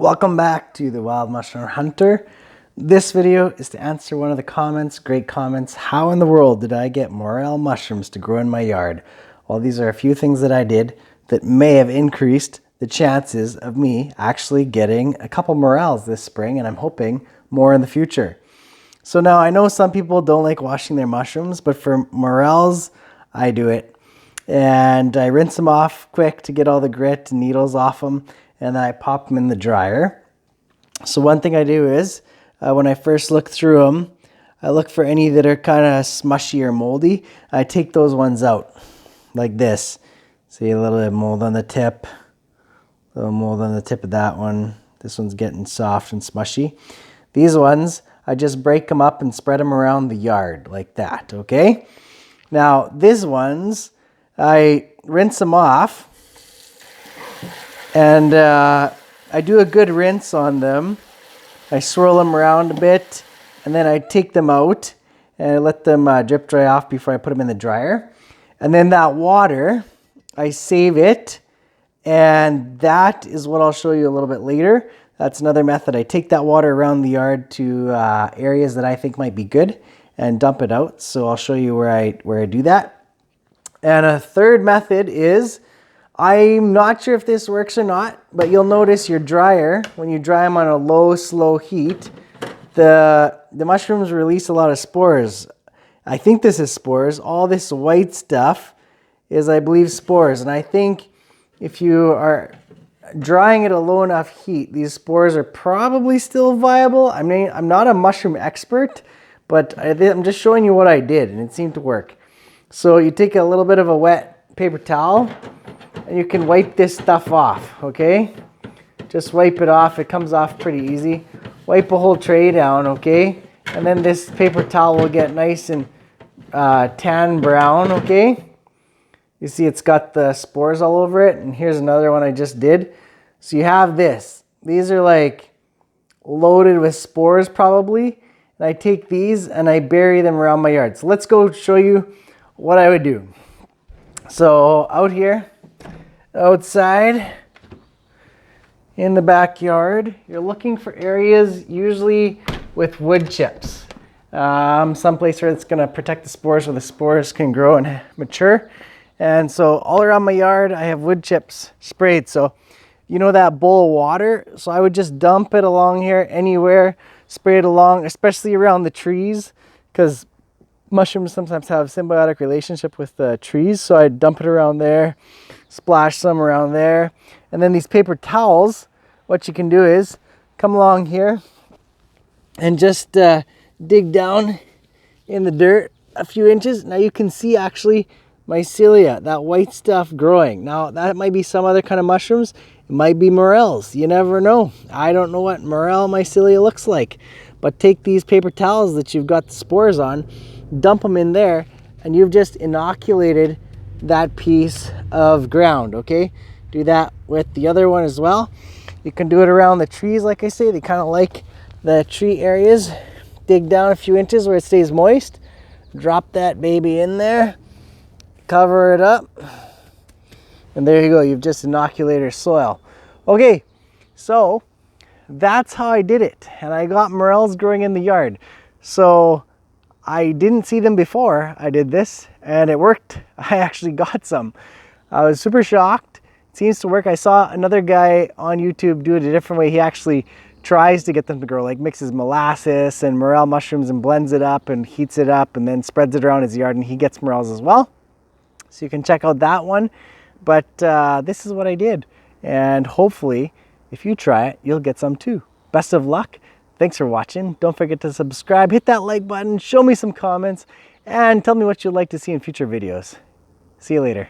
Welcome back to the Wild Mushroom Hunter. This video is to answer one of the comments, great comments. How in the world did I get morel mushrooms to grow in my yard? Well, these are a few things that I did that may have increased the chances of me actually getting a couple morels this spring, and I'm hoping more in the future. So now I know some people don't like washing their mushrooms, but for morels, I do it. And I rinse them off quick to get all the grit and needles off them, and I pop them in the dryer. So one thing I do is, when I first look through them, I look for any that are kind of smushy or moldy. I take those ones out, like this. See a little bit of mold on the tip, a little mold on the tip of that one. This one's getting soft and smushy. These ones, I just break them up and spread them around the yard like that, okay? Now, these ones, I rinse them off, and I do a good rinse on them. I swirl them around a bit, and then I take them out and I let them drip dry off before I put them in the dryer. And then that water, I save it, and that is what I'll show you a little bit later. That's another method. I take that water around the yard to areas that I think might be good and dump it out. So I'll show you where I do that. And a third method is, I'm not sure if this works or not, but you'll notice your dryer, when you dry them on a low, slow heat, the mushrooms release a lot of spores. I think this is spores. All this white stuff is, I believe, spores. And I think if you are drying at a low enough heat, these spores are probably still viable. I mean, I'm not a mushroom expert, but I'm just showing you what I did, and it seemed to work. So you take a little bit of a wet paper towel, and you can wipe this stuff off, okay? Just wipe it off. It comes off pretty easy. Wipe a whole tray down, okay? And then this paper towel will get nice and tan brown, okay? You see it's got the spores all over it. And here's another one I just did. So you have this. These are like loaded with spores probably. And I take these and I bury them around my yard. So let's go show you what I would do. So out here, outside in the backyard, you're looking for areas usually with wood chips. Someplace where it's going to protect the spores, where the spores can grow and mature. And so all around my yard, I have wood chips sprayed. So you know that bowl of water? So I would just dump it along here anywhere, spray it along, especially around the trees, because mushrooms sometimes have symbiotic relationship with the trees. So I dump it around there, splash some around there. And then these paper towels, what you can do is come along here and just dig down in the dirt a few inches. Now you can see actually mycelia, that white stuff growing. Now that might be some other kind of mushrooms. It might be morels. You never know. I don't know what morel mycelia looks like. But take these paper towels that you've got the spores on, dump them in there, and you've just inoculated that piece of ground, okay? Do that with the other one as well. You can do it around the trees, like I say. They kind of like the tree areas. Dig down a few inches where it stays moist. Drop that baby in there. Cover it up. And there you go. You've just inoculated soil. Okay, so that's how I did it. And I got morels growing in the yard. So I didn't see them before I did this, and it worked. I actually got some. I was super shocked. It seems to work. I saw another guy on YouTube do it a different way. He actually tries to get them to grow, like mixes molasses and morel mushrooms and blends it up and heats it up and then spreads it around his yard, and he gets morels as well. So you can check out that one. But this is what I did. And hopefully, if you try it, you'll get some too. Best of luck. Thanks for watching. Don't forget to subscribe, hit that like button, show me some comments, and tell me what you'd like to see in future videos. See you later.